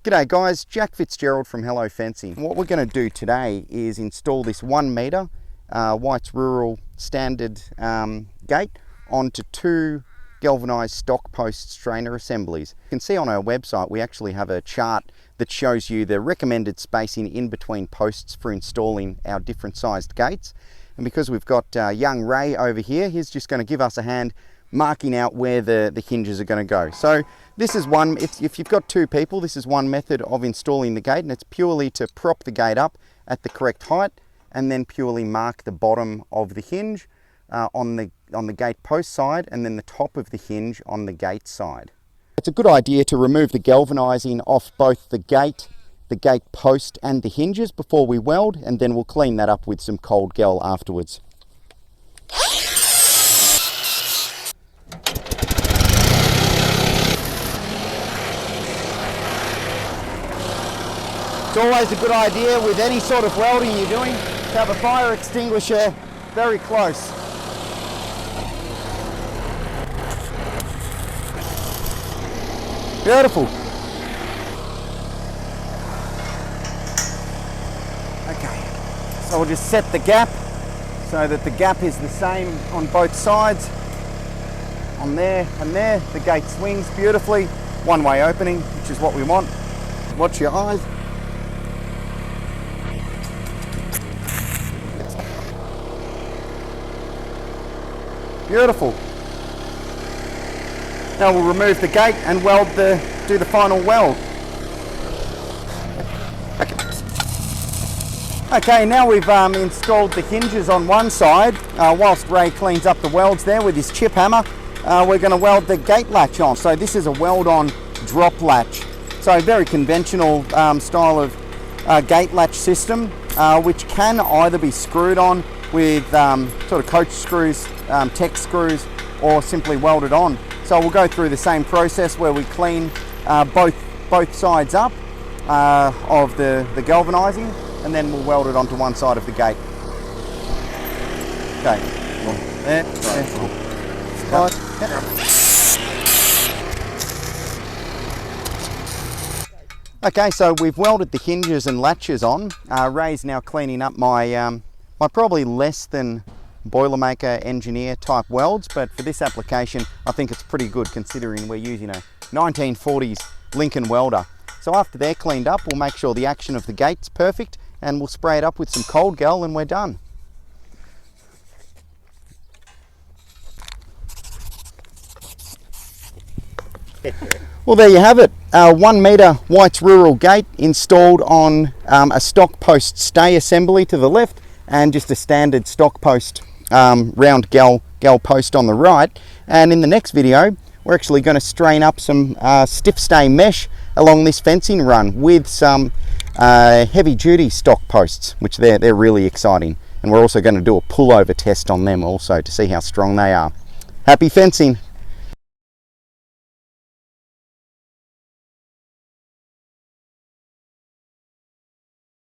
G'day guys, Jack Fitzgerald from Hello Fencing. What we're going to do today is install this 1 metre White's Rural standard gate onto 2 galvanised Stockpost strainer assemblies. You can see on our website we actually have a chart that shows you the recommended spacing in between posts for installing our different sized gates. And because we've got young Ray over here, he's just going to give us a hand marking out where the hinges are going to go. So this is one, if you've got 2 people, this is one method of installing the gate, and it's purely to prop the gate up at the correct height and then purely mark the bottom of the hinge on the gate post side and then the top of the hinge on the gate side. It's a good idea to remove the galvanising off both the gate post and the hinges before we weld, and then we'll clean that up with some cold gel afterwards. It's always a good idea with any sort of welding you're doing to have a fire extinguisher very close. Beautiful. Okay, so we'll just set the gap so that the gap is the same on both sides. On there and there, the gate swings beautifully. One-way opening, which is what we want. Watch your eyes. Beautiful. Now we'll remove the gate and do the final weld. Okay, now we've installed the hinges on one side. Whilst Ray cleans up the welds there with his chip hammer, we're going to weld the gate latch on. So this is a weld-on drop latch. So a very conventional style of gate latch system, which can either be screwed on with sort of coach screws, tech screws, or simply welded on. So we'll go through the same process where we clean both sides up of the galvanising, and then we'll weld it onto one side of the gate. Okay, there. Okay, so we've welded the hinges and latches on. Ray's now cleaning up my probably less than Boilermaker engineer type welds, but for this application I think it's pretty good considering we're using a 1940s Lincoln welder. So after they're cleaned up, we'll make sure the action of the gate's perfect and we'll spray it up with some cold gel and we're done. Well, there you have it. 1 metre White's Rural gate installed on a Stockpost stay assembly to the left and just a standard Stockpost round gal post on the right. And in the next video we're actually going to strain up some stiff stay mesh along this fencing run with some heavy duty stock posts, which they're really exciting, and we're also going to do a pullover test on them also to see how strong they are. Happy fencing.